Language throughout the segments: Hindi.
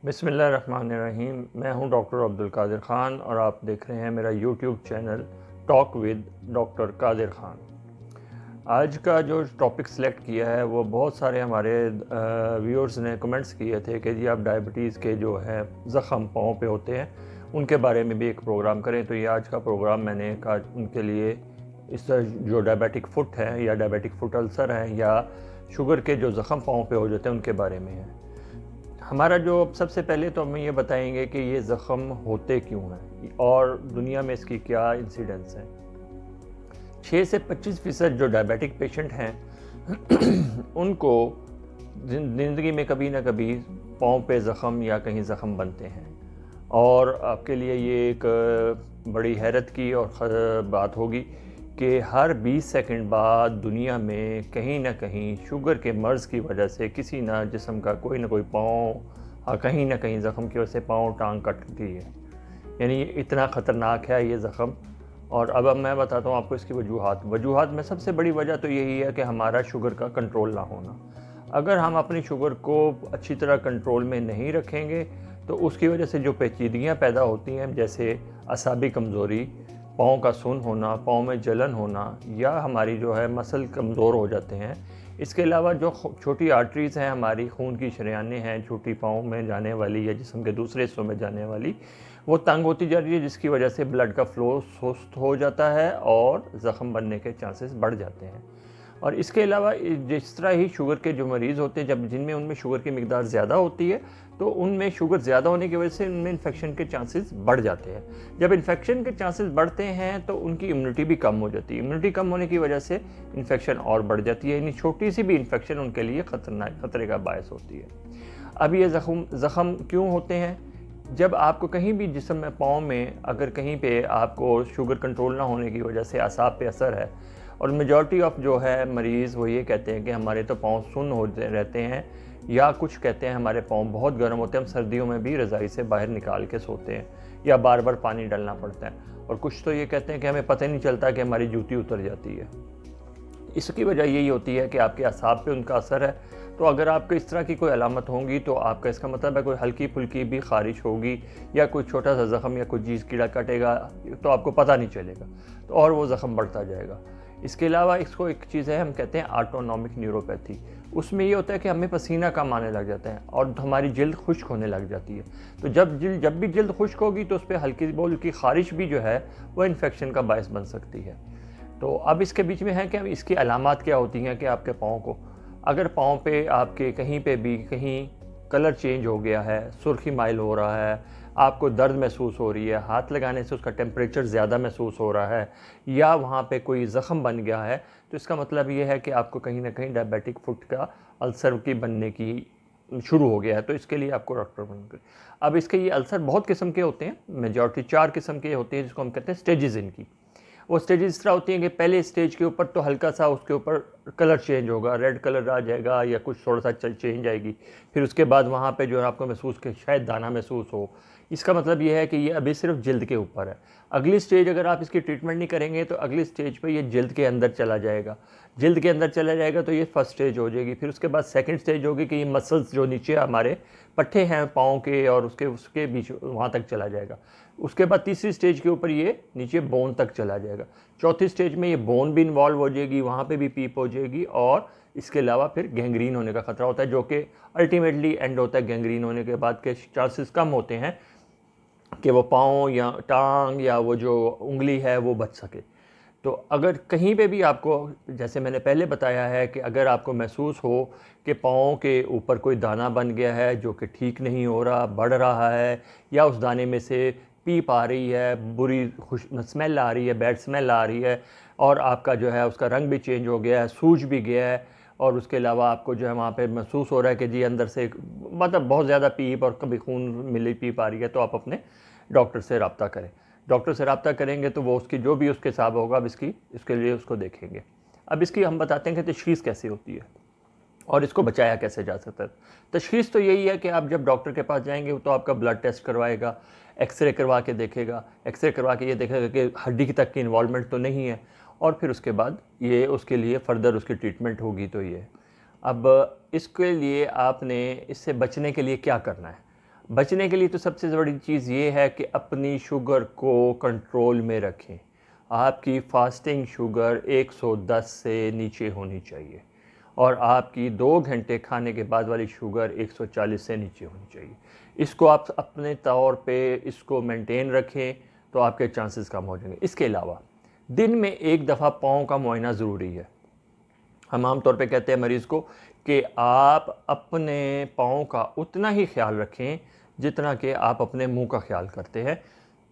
बिस्मिल्लाहिर्रहमानिर्रहीम। मैं हूं डॉक्टर अब्दुल कादिर ख़ान और आप देख रहे हैं मेरा YouTube channel talk with doctor Qadir Khan. आज का जो टॉपिक सेलेक्ट किया है वो बहुत सारे हमारे व्यूअर्स ने कमेंट्स किए थे कि जी आप डायबिटीज़ के जो है ज़ख़म पाँव पे होते हैं उनके बारे में भी एक प्रोग्राम करें। तो ये आज का प्रोग्राम मैंने कहा उनके लिए इस जो डायबिटिक फ़ुट है या डायबिटिक फ़ुट अल्सर है या शुगर के जो ज़ख़म पाँव पे हो जाते हैं उनके बारे में है। हमारा जो सबसे पहले तो हम ये बताएंगे कि ये ज़ख़म होते क्यों हैं और दुनिया में इसकी क्या इंसिडेंस हैं। 6 से 25% जो डायबिटिक पेशेंट हैं उनको ज़िंदगी में कभी ना कभी पाँव पे ज़ख़म या कहीं ज़ख़म बनते हैं और आपके लिए ये एक बड़ी हैरत की और बात होगी कि हर 20 सेकंड बाद दुनिया में कहीं ना कहीं शुगर के मर्ज़ की वजह से किसी ना जिस्म का कोई ना कोई पाँव कहीं ना कहीं ज़ख़म की वजह से पाँव टांग कटती है। यानी इतना ख़तरनाक है ये ज़ख़म। और अब मैं बताता हूँ आपको इसकी वजूहात में सबसे बड़ी वजह तो यही है कि हमारा शुगर का कंट्रोल ना होना। अगर हम अपनी शुगर को अच्छी तरह कंट्रोल में नहीं रखेंगे तो उसकी वजह से जो पेचीदगियाँ पैदा होती हैं, जैसे असाबी कमज़ोरी, पाँव का सुन होना, पाँव में जलन होना या हमारी जो है मसल कमज़ोर हो जाते हैं। इसके अलावा जो छोटी आर्टरीज़ हैं, हमारी खून की शरेयानें हैं, छोटी पाँव में जाने वाली या जिस्म के दूसरे हिस्सों में जाने वाली, वो तंग होती जा रही है, जिसकी वजह से ब्लड का फ्लो सुस्त हो जाता है और ज़ख़म बनने के चांसेस बढ़ जाते हैं। और इसके अलावा जिस तरह ही शुगर के जो मरीज़ होते हैं, जब जिनमें उनमें शुगर की मिकदार ज़्यादा होती है तो उनमें शुगर ज़्यादा होने की वजह से उनमें इन्फेक्शन के चांसेस बढ़ जाते हैं। जब इन्फेक्शन के चांसेस बढ़ते हैं तो उनकी इम्यूनिटी भी कम हो जाती है। इम्यूनिटी कम होने की वजह से इन्फेक्शन और बढ़ जाती है, यानी छोटी सी भी इन्फेक्शन उनके लिए खतरे का बायस होती है। अब ये ज़ख़म क्यों होते हैं? जब आपको कहीं भी जिस्म में, पाँव में, अगर कहीं पे आपको शुगर कंट्रोल ना होने की वजह से असाब पे असर है, और मेजॉरिटी ऑफ जो है मरीज़ वो ये कहते हैं कि हमारे तो पाँव सुन्न होते रहते हैं, या कुछ कहते हैं हमारे पाँव बहुत गर्म होते हैं, हम सर्दियों में भी रज़ाई से बाहर निकाल के सोते हैं या बार बार पानी डालना पड़ता है। और कुछ तो ये कहते हैं कि हमें पता ही नहीं चलता कि हमारी जूती उतर जाती है। इसकी वजह यही होती है कि आपके असाब पे उनका असर है। तो अगर आपको इस तरह की कोई अलामत होंगी तो आपका इसका मतलब है कोई हल्की फुल्की भी ख़ारिश होगी या कोई छोटा सा ज़ख़म या कोई चीज़ कीड़ा कटेगा तो आपको पता नहीं चलेगा, तो और वो ज़ख़म बढ़ता जाएगा। इसके अलावा इसको एक चीज़ है, हम कहते हैं ऑटोनॉमिक न्यूरोपैथी। उसमें ये होता है कि हमें पसीना कम आने लग जाता है और हमारी जल्द खुश्क होने लग जाती है। तो जब भी जल्द खुश्क होगी तो उस पर हल्की बोल की ख़ारिश भी जो है वह इन्फेक्शन का बायस बन सकती है। तो अब इसके बीच में है कि इसकी अलामात क्या होती हैं कि आपके पाँव को, अगर पाँव पे आपके कहीं पे भी कहीं कलर चेंज हो गया है, सुर्खी माइल हो रहा है, आपको दर्द महसूस हो रही है, हाथ लगाने से उसका टेम्परेचर ज़्यादा महसूस हो रहा है, या वहाँ पे कोई ज़ख़म बन गया है, तो इसका मतलब ये है कि आपको कहीं ना कहीं डायबिटिक फुट का अल्सर की बनने की शुरू हो गया है। तो इसके लिए आपको डॉक्टर बनकर, अब इसके ये अल्सर बहुत किस्म के होते हैं, मेजॉरिटी 4 किस्म के होते हैं, जिसको हम कहते हैं स्टेजेस इनकी। वो स्टेज इस तरह होती हैं कि पहले स्टेज के ऊपर तो हल्का सा उसके ऊपर कलर चेंज होगा, रेड कलर आ जाएगा या कुछ थोड़ा सा चेंज आएगी। फिर उसके बाद वहाँ पे जो है आपको महसूस कि शायद दाना महसूस हो। इसका मतलब ये है कि ये अभी सिर्फ जल्द के ऊपर है। अगली स्टेज अगर आप इसकी ट्रीटमेंट नहीं करेंगे तो अगली स्टेज पे ये जल्द के अंदर चला जाएगा। जल्द के अंदर चला जाएगा तो ये फर्स्ट स्टेज हो जाएगी। फिर उसके बाद सेकंड स्टेज होगी कि ये मसल्स जो नीचे हमारे पट्टे हैं पाँव के और उसके बीच वहाँ तक चला जाएगा। उसके बाद तीसरी स्टेज के ऊपर ये नीचे बोन तक चला जाएगा। चौथी स्टेज में ये बोन भी इन्वॉल्व हो जाएगी, वहाँ पे भी पीप हो जाएगी, और इसके अलावा फिर गैंग्रीन होने का ख़तरा होता है, जो कि अल्टीमेटली एंड होता है। गैंग्रीन होने के बाद के चांसेस कम होते हैं कि वो पाँव या टांग या वो जो उंगली है वो बच सके। तो अगर कहीं पे भी आपको, जैसे मैंने पहले बताया है कि अगर आपको महसूस हो कि पाँव के ऊपर कोई दाना बन गया है जो कि ठीक नहीं हो रहा, बढ़ रहा है, या उस दाने में से पीप आ रही है, बुरी स्मेल आ रही है, बैड स्मेल आ रही है, और आपका जो है उसका रंग भी चेंज हो गया है, सूज भी गया है, और उसके अलावा आपको जो है वहाँ पे महसूस हो रहा है कि जी अंदर से मतलब बहुत ज़्यादा पीप और कभी खून मिली पीप आ रही है, तो आप अपने डॉक्टर से रब्ता करें। डॉक्टर से रब्ता करेंगे तो वो उसकी जो भी उसके हिसाब होगा, अब इसके लिए उसको देखेंगे। अब इसकी हम बताते हैं कि तशख़ीस कैसे होती है और इसको बचाया कैसे जा सकता है। तशख़ीस तो यही है कि आप जब डॉक्टर के पास जाएंगे तो आपका ब्लड टेस्ट करवाएगा, एक्सरे करवा के देखेगा, एक्सरे करवा के ये देखेगा कि हड्डी तक की इन्वॉल्वमेंट तो नहीं है, और फिर उसके बाद ये उसके लिए फ़र्दर उसकी ट्रीटमेंट होगी। तो ये अब इसके लिए आपने इससे बचने के लिए क्या करना है। बचने के लिए तो सबसे बड़ी चीज़ ये है कि अपनी शुगर को कंट्रोल में रखें। आपकी फास्टिंग शुगर 110 से नीचे होनी चाहिए और आपकी 2 घंटे खाने के बाद वाली शुगर 140 से नीचे होनी चाहिए। इसको आप अपने तौर पे इसको मेंटेन रखें तो आपके चांसेस कम हो जाएंगे। इसके अलावा दिन में एक दफ़ा पाँव का मुआयना ज़रूरी है। हम आम तौर पे कहते हैं मरीज़ को कि आप अपने पाँव का उतना ही ख्याल रखें जितना कि आप अपने मुंह का ख्याल करते हैं।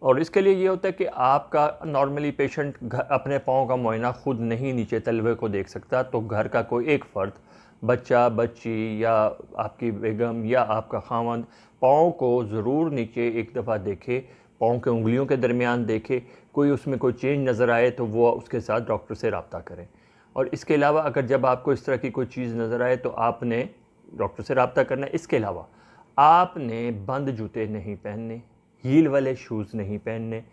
और इसके लिए ये होता है कि आपका नॉर्मली पेशेंट अपने पाँव का मुआयना खुद नहीं नीचे तलवे को देख सकता, तो घर का कोई एक फ़र्द, बच्चा बच्ची या आपकी बेगम या आपका खावंद पाँव को ज़रूर नीचे एक दफ़ा देखे, पाँव के उंगलियों के दरमियान देखे, कोई उसमें कोई चेंज नज़र आए तो वो उसके साथ डॉक्टर से रब्ता करें। और इसके अलावा अगर जब आपको इस तरह की कोई चीज़ नज़र आए तो आपने डॉक्टर से रब्ता करना है। इसके अलावा आपने बंद जूते नहीं पहनने, हील वाले शूज़ नहीं पहनने,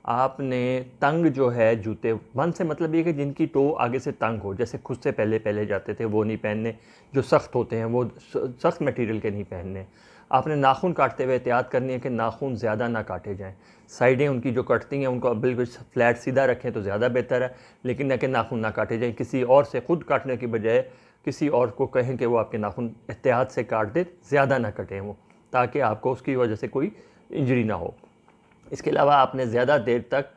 आपने तंग जो है जूते, बंद से मतलब ये कि जिनकी टो आगे से तंग हो, जैसे खुद से पहले पहले जाते थे वो नहीं पहनने, जो सख्त होते हैं वो सख्त मटेरियल के नहीं पहनने। आपने नाखून काटते हुए एहतियात करनी है कि नाखून ज़्यादा ना काटे जाएं, साइडें उनकी जो कटती हैं उनको बिल्कुल फ्लैट सीधा रखें तो ज़्यादा बेहतर है, लेकिन न कि नाखून ना काटे जाएं। किसी और से खुद काटने की बजाय किसी और को कहें कि वो आपके नाखून एहतियात से काट दे, ज़्यादा ना कटें वो, ताकि आपको उसकी वजह से कोई इंजरी ना हो। इसके अलावा आपने ज़्यादा देर तक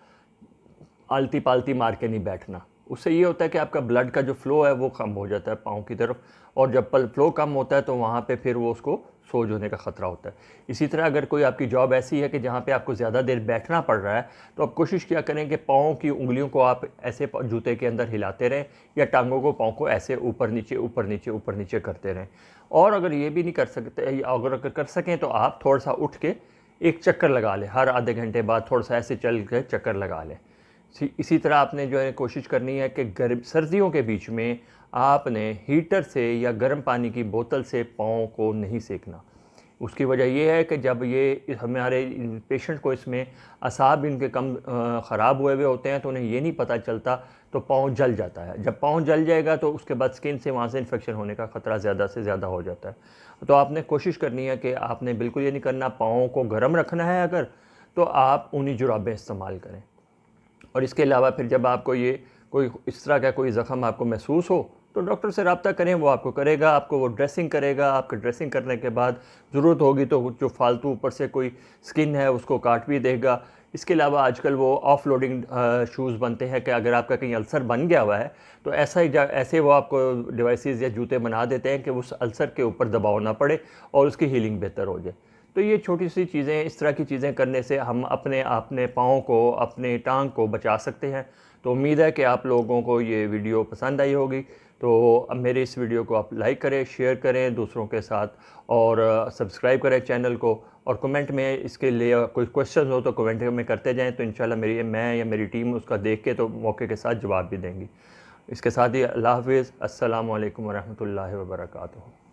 आलती पालती मार के नहीं बैठना। उससे ये होता है कि आपका ब्लड का जो फ़्लो है वो कम हो जाता है पाँव की तरफ, और जब फ़्लो कम होता है तो वहाँ पे फिर वो उसको सोज होने का ख़तरा होता है। इसी तरह अगर कोई आपकी जॉब ऐसी है कि जहाँ पे आपको ज़्यादा देर बैठना पड़ रहा है, तो आप कोशिश किया करें कि पाँव की उंगलियों को आप ऐसे जूते के अंदर हिलाते रहें या टांगों को, पाँव को ऐसे ऊपर नीचे ऊपर नीचे ऊपर नीचे करते रहें। और अगर ये भी नहीं कर सकते, अगर कर सकें तो आप थोड़ा सा उठ के एक चक्कर लगा लें, हर आधे घंटे बाद थोड़ा सा ऐसे चल के चक्कर लगा लें। इसी तरह आपने जो है कोशिश करनी है कि सर्दियों के बीच में आपने हीटर से या गर्म पानी की बोतल से पाँव को नहीं सेकना। उसकी वजह यह है कि जब ये हमारे पेशेंट को इसमें असाब इनके कम ख़राब हुए हुए होते हैं तो उन्हें ये नहीं पता चलता, तो पाँव जल जाता है। जब पाँव जल जाएगा तो उसके बाद स्किन से वहाँ से इन्फेक्शन होने का ख़तरा ज़्यादा से ज़्यादा हो जाता है। तो आपने कोशिश करनी है कि आपने बिल्कुल ये नहीं करना, पाँव को गर्म रखना है अगर, तो आप ऊनी जुराबें इस्तेमाल करें। और इसके अलावा फिर जब आपको ये कोई इस तरह का कोई ज़ख़म आपको महसूस हो तो डॉक्टर से रब्ता करें, वो आपको करेगा, आपको वो ड्रेसिंग करेगा। आपके ड्रेसिंग करने के बाद ज़रूरत होगी तो जो फालतू ऊपर से कोई स्किन है उसको काट भी देगा। इसके अलावा आजकल वो ऑफ लोडिंग शूज़ बनते हैं कि अगर आपका कहीं अल्सर बन गया हुआ है तो ऐसे वो आपको डिवाइसेस या जूते बना देते हैं कि उस अल्सर के ऊपर दबाव ना पड़े और उसकी हीलिंग बेहतर हो जाए। तो ये छोटी सी चीज़ें, इस तरह की चीज़ें करने से हम अपने पाँव को, अपने टांग को बचा सकते हैं। तो उम्मीद है कि आप लोगों को ये वीडियो पसंद आई होगी। तो अब मेरे इस वीडियो को आप लाइक करें, शेयर करें दूसरों के साथ, और सब्सक्राइब करें चैनल को। और कमेंट में इसके लिए कोई क्वेश्चन हो तो कमेंट में करते जाएं, तो इंशाल्लाह मैं या मेरी टीम उसका देख के तो मौके के साथ जवाब भी देंगी। इसके साथ ही अल्लाह हाफ़िज़, अस्सलामु अलैकुम वरहमतुल्लाहि वबरकातुहू।